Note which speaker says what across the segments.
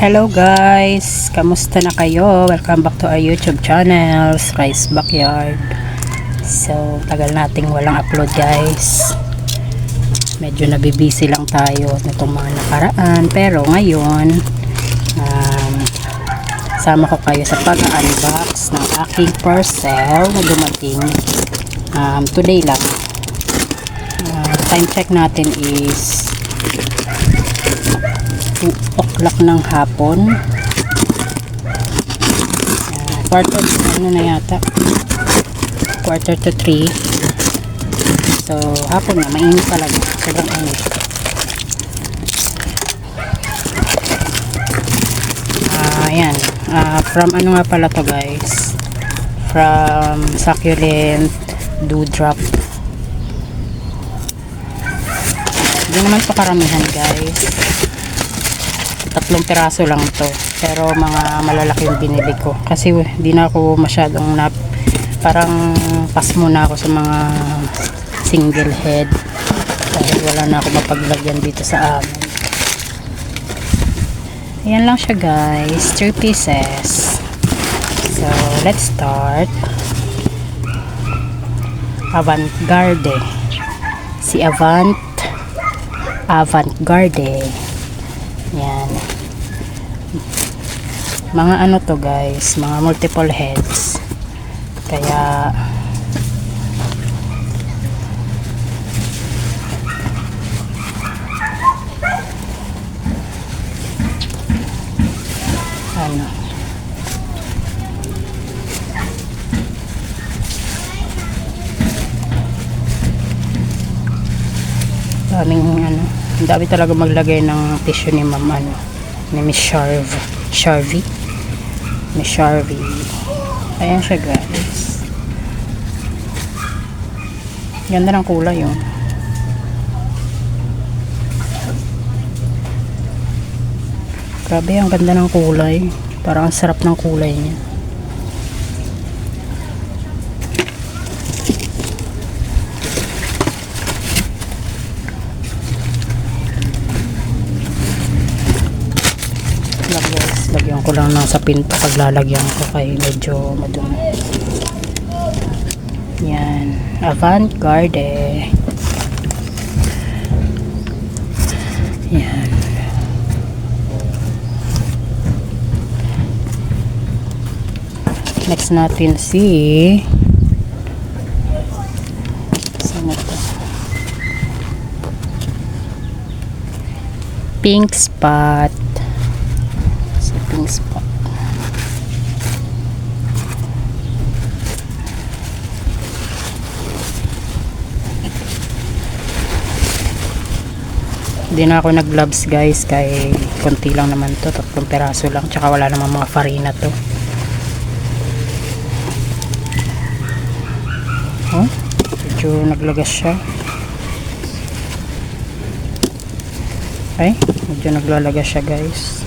Speaker 1: Hello guys, kamusta na kayo? Welcome back to our YouTube channel, Rice Backyard. So, tagal nating walang upload guys. Medyo nabibisi lang tayo nitong mga nakaraan. Pero ngayon, sama ko kayo sa pag-unbox ng aking parcel na dumating today lang. Time check natin is 2 o'clock ng hapon. Quarter to 3. So hapon na, mainit talaga, sobrang init. Ayan, from ano nga pala to guys, from Succulent Dewdrop. Hindi naman to karamihan guys, 3 piraso lang to, pero mga malalaki yung binili ko kasi di na ako masyadong parang pass muna ako sa mga single head dahil wala na ako mapaglagyan dito sa amin. Ayan lang siya guys, 3 pieces. So let's start. Avant-Garde, si Avant-Garde. Yan. Mga ano to guys, mga multiple heads. Kaya ano, daming ano, ang dami talaga maglagay ng tissue ni ma'am, ano, ni Miss Charvy. Ayan siya guys, ganda ng kulay yun. Grabe, ang ganda ng kulay, parang ang sarap ng kulay niya. Lagyan ko lang ng sa pinto pag lalagyan ko kay medyo madumi. Yan, Avant-Garde. Yan. Next natin si saan ito? Pink Spot. Pink Spot. Hindi na ako nag-gloves guys, kay konti lang naman to, 3 peraso lang, tsaka wala namang mga farina to. Oh, medyo naglagas siya. Ay, medyo naglalagas siya guys.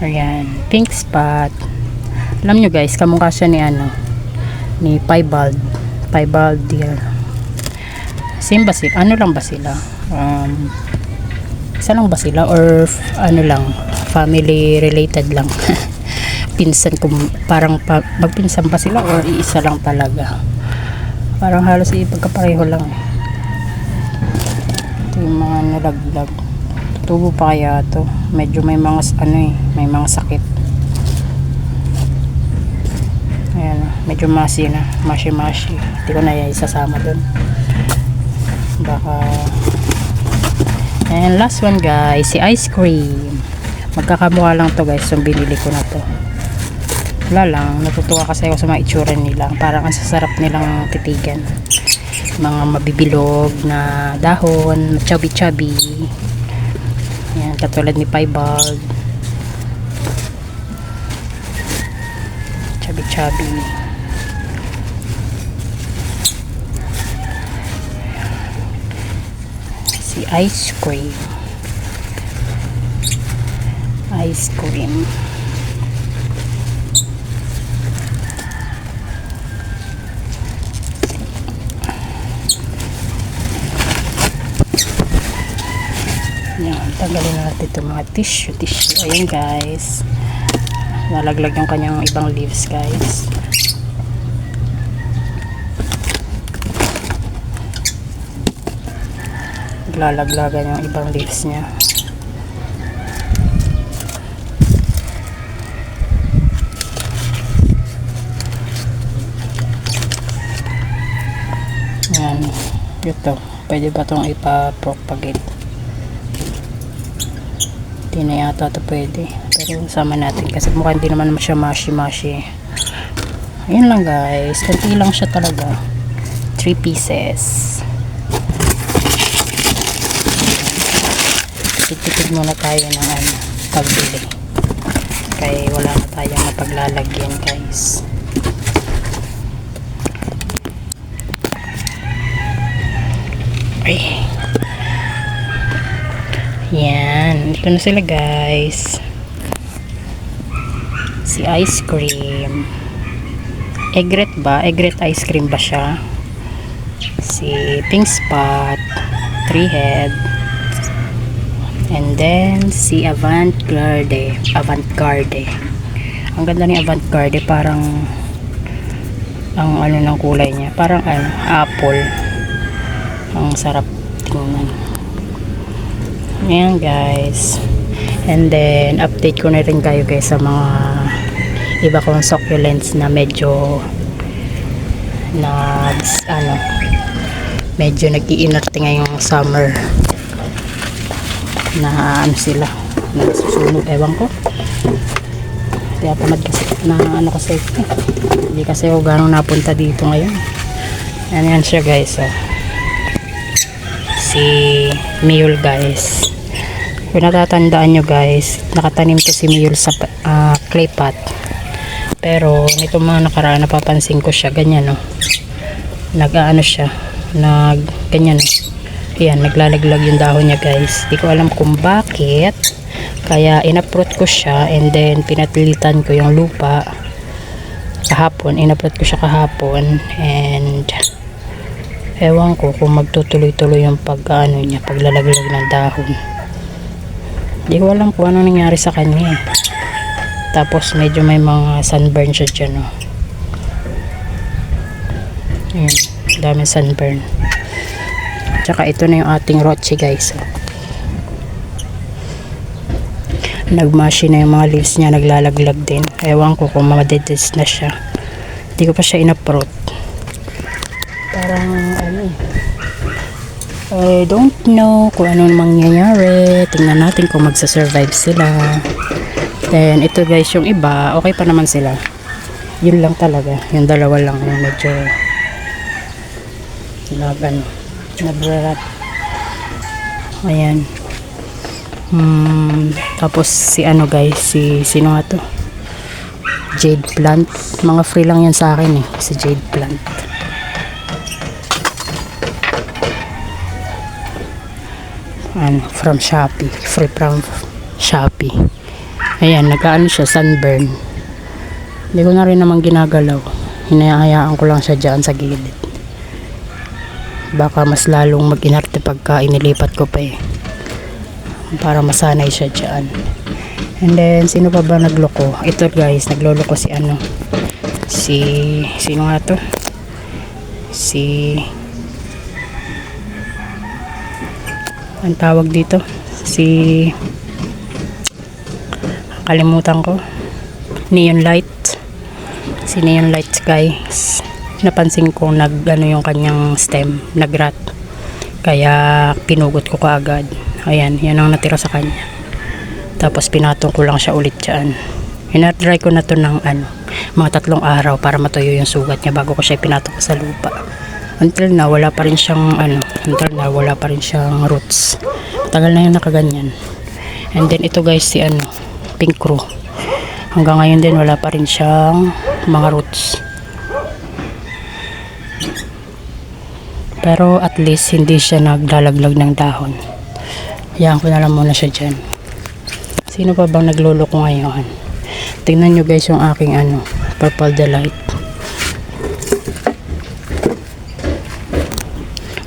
Speaker 1: Ayan, Pink Spot. Alam nyo guys, kamukha siya ni ano, ni Piebald dear. Same ba sila? Ano lang ba sila? Isa lang ba sila or ano lang, family related lang? Pinsan ko, parang magpinsan pa sila or iisa lang talaga? Parang halos pagkapareho lang. Ito yung mga nalaglag. Tubo pa kaya to, medyo may mga ano may mga sakit. Ayan, medyo mashi hindi ko na isasama dun, baka. And last one guys, si ice cream. Magkakamukha lang to guys, yung binili ko na to. Wala lang, natutuwa kasi ako sa mga itsura nila, parang ang sasarap nilang titigan. Mga mabibilog na dahon, chubby. Yan, katulad ni Piebald. Chubby. si ice cream. Ice cream. Yan, tanggalin natin itong mga tissue. Ayan guys. Nalaglag yung kanyang ibang leaves guys. Lalaglagan yung ibang leaves niya. Yan. Ito. Pwede ba itong ipapropagate? Hindi na yata ito pwede. Pero sama natin kasi mukhang hindi naman siya mashi-mashi. Ayan lang guys. Kunti lang siya talaga. 3 pieces. Tipid muna tayo ng pagbili. Kaya wala na tayong napaglalagyan guys. Ay. Yan. Ito na sila guys. Si ice cream. Egret ba? Egret ice cream ba siya? Si pink spot. 3 head. And then si Avant-Garde. Ang ganda ni Avant-Garde, parang ang ano ng kulay niya, parang apple. Ang sarap tingnan. Ayan guys. And then update ko na rin kayo guys sa mga iba kong succulents na medyo medyo nag-iinarte ngayong summer. Na sila nasusunog, ewan ko kaya tamad kasi na kasi hindi kasi ako gano'ng napunta dito ngayon. Yan siya guys. Si Mule guys, kung natatandaan nyo guys, nakatanim to si Mule sa clay pot, pero nito mga nakaraan napapansin ko siya ganyan nag-aano siya ganyan Ayan, naglalaglag yung dahon niya guys. Di ko alam kung bakit. Kaya inaprot ko siya and then pinatilitan ko yung lupa kahapon. Inaprot ko siya kahapon and ewan ko kung magtutuloy-tuloy yung paglalaglag ng dahon. Di ko alam kung ano nangyari sa kanya. Tapos medyo may mga sunburn siya dyan. Ayan, daming sunburn. Tsaka ito na yung ating rochi guys. Nagmashi na yung mga leaves niya, naglalaglag din. Ewan ko kung mamadedes na siya. Hindi ko pa siya inaprot. Parang I don't know kung anong mangyayari. Tingnan natin kung magsasurvive sila. Then ito guys, yung iba okay pa naman sila. Yun lang talaga, yung dalawa lang yung medyo nagrat. Ayan. Tapos si guys, sino nga to? Jade plant. Mga free lang yan sa akin si jade plant. From Shopee. Free from Shopee. Ayan, nag-aano siya, sunburn. Hindi ko na rin naman ginagalaw. Hinayaan ko lang siya dyan sa gilid. Baka mas lalong mag-inarte pagka inilipat ko pa para masanay siya dyan. And then sino pa ba nagloko? Ito guys, nagloloko si sino nga to? Ang tawag dito, kalimutan ko. Neon light. Si neon light guys, napansin ko yung kanyang stem nagrat, kaya pinugot ko kaagad. Ayan, yan ang natira sa kanya. Tapos pinatong ko lang siya ulit dyan. Hinatry ko na to ng mga 3 araw para matuyo yung sugat niya bago ko siya pinatong sa lupa. Until na wala pa rin siyang roots. Tagal na yung nakaganyan. And then ito guys, si pink crow. Hanggang ngayon din wala pa rin siyang mga roots. Pero at least hindi siya naglalaglag ng dahon. Hayaan ko na lang muna siya dyan. Sino pa bang naglolo ko ngayon? Tingnan nyo guys yung aking Purple Delight.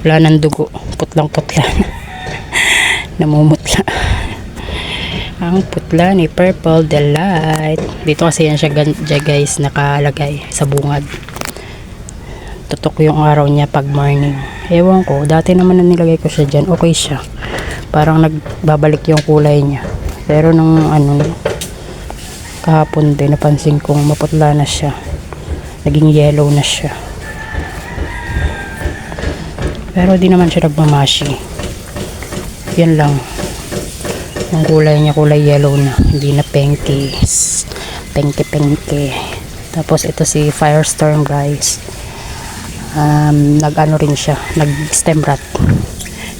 Speaker 1: Wala ng dugo. Putlang putla. Namumutla. Ang putla ni Purple Delight. Dito kasi yan siya guys nakalagay sa bungad. Tutok yung araw niya pag morning. Ewan ko. Dati naman na nilagay ko siya dyan. Okay siya. Parang nagbabalik yung kulay niya. Pero nung kahapon din napansin kong maputla na siya. Naging yellow na siya. Pero di naman siya nagmamashi. Yan lang. Yung kulay niya kulay yellow na. Hindi na pinky. Pinky. Tapos ito si Firestorm guys. Nag-ano rin siya. Nag-stem rot.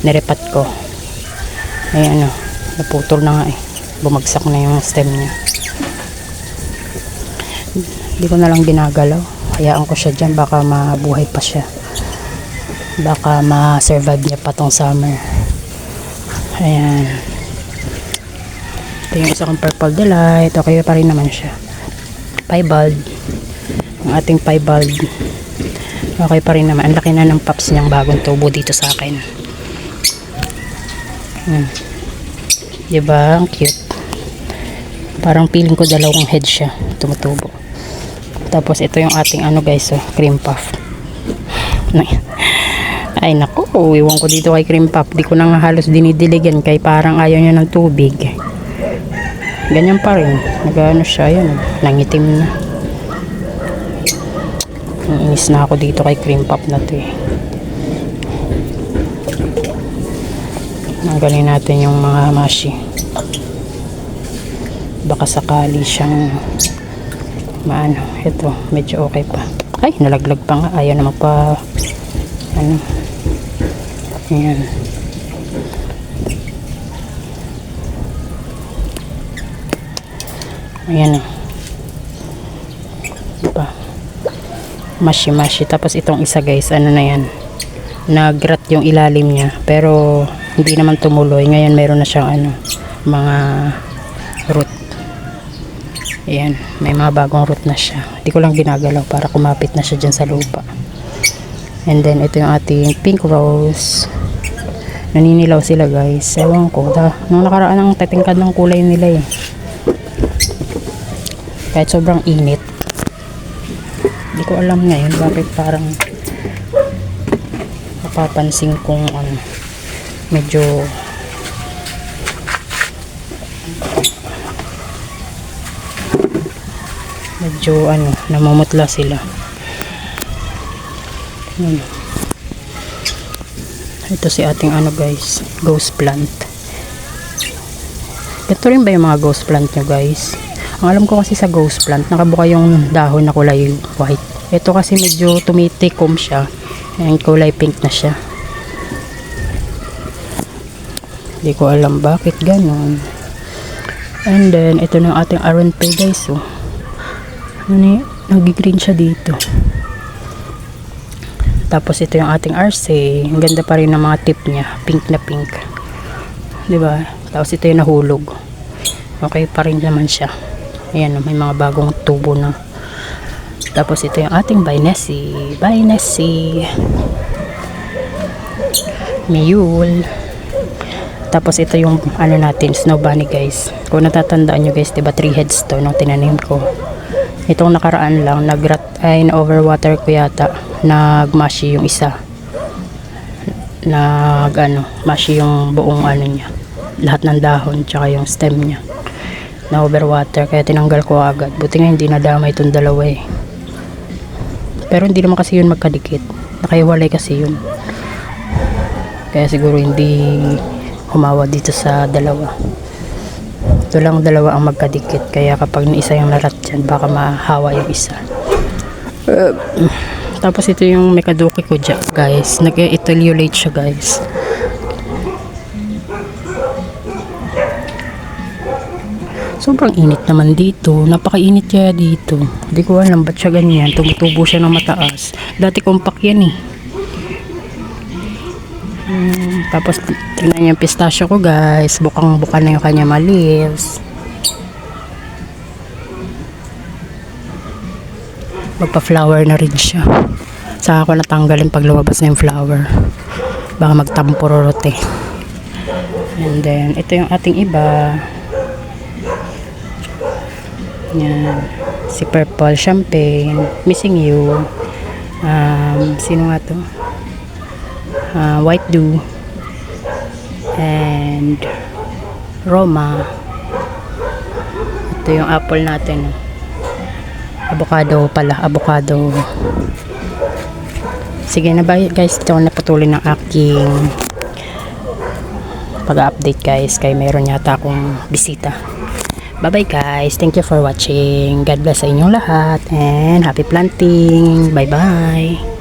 Speaker 1: Nirepat ko. Ay naputol na nga eh. Bumagsak na yung stem niya. Hindi ko na lang ginagalaw. Hayaan ko siya dyan. Baka mabuhay pa siya. Baka ma-survive niya pa tong summer. Ayan. Ito yung isa kong Purple Delight. Okay pa rin naman siya. Piebald. Ang ating piebald. Okay pa rin naman. Ang laki na ng pups niyang bagong tubo dito sa akin. Diba? Ang cute. Parang feeling ko dalawang head siya. Tumutubo. Tapos ito yung ating guys, cream puff. Ay naku, iwan ko dito kay cream puff. Di ko na nga halos dinidiligan kay parang ayaw niya ng tubig. Ganyan pa rin. Nag-ano siya, yun. Nangitim na. Inis na ako dito kay cream puff na to eh. Nanggalin natin yung mga mashi. Baka sakali siyang ito, medyo okay pa. Ay, nalaglag pa nga. Ayaw na magpa ayan. Ayan diba? Mashi. Tapos itong isa guys, na yan. Nagrat yung ilalim niya. Pero hindi naman tumuloy. Ngayon meron na siyang mga root. Ayan, may mga bagong root na siya. Hindi ko lang ginagalaw para kumapit na siya dyan sa lupa. And then ito yung ating pink rose. Naninilaw sila guys. Ewan ko. Nung nakaraan ang tatingkad ng kulay nila eh. Kahit sobrang init. Hindi ko alam ngayon bakit parang napapansin kong medyo namumutla sila. Ito si ating guys, ghost plant. Ito rin ba yung mga ghost plant nyo guys? Ang alam ko kasi sa ghost plant nakabuka yung dahon na kulay white. Ito kasi medyo tumitikom siya. Ayan, kulay pink na siya. Hindi ko alam bakit ganon. And then ito na ating aron pay guys. Nag-green siya dito. Tapos ito yung ating RC. Ang ganda pa rin ng mga tip niya. Pink na pink. Diba? Tapos ito yung nahulog. Okay pa rin naman siya. Ayan, may mga bagong tubo na. Tapos ito yung ating Bainessi. Miyul. Tapos ito yung natin, snow bunny guys. Kung natatandaan nyo guys, diba 3 heads to nung tinanim ko. Itong nakaraan lang, na-overwater ko yata. Nagmashi yung isa. Mashi yung buong niya. Lahat ng dahon, tsaka yung stem niya. Na-overwater, kaya tinanggal ko agad. Buti nga hindi nadamay itong dalawa eh. Pero hindi naman kasi yun magkadikit. Nakaiwalay kasi yun. Kaya siguro hindi humawa dito sa dalawa. Ito lang dalawa ang magkadikit. Kaya kapag isa yung narat dyan, baka mahawa yung isa. Tapos ito yung mekaduki ko dyan, guys. Nag-etoliolate siya, guys. Sobrang init naman dito. Napakainit kaya dito. Hindi ko alam ba't siya ganyan. Tumutubo siya ng mataas. Dati compact yan eh. Tapos tingnan niyo yung pistachio ko guys. Bukang-buka na yung kanya leaves. Magpa-flower na rin siya. Saka ko natanggalin pag lumabas na yung flower. Baka magtampurorote. And then, ito yung ating iba. Yan. Si Purple Champagne. Missing You. Sino nga to? White Dew. And Roma. Ito yung apple natin. Avocado pala. Avocado. Sige na ba guys, ito na patuloy ng aking pag-update guys, kay meron yata akong bisita. Bye bye guys, thank you for watching. God bless sa inyong lahat and happy planting. Bye bye.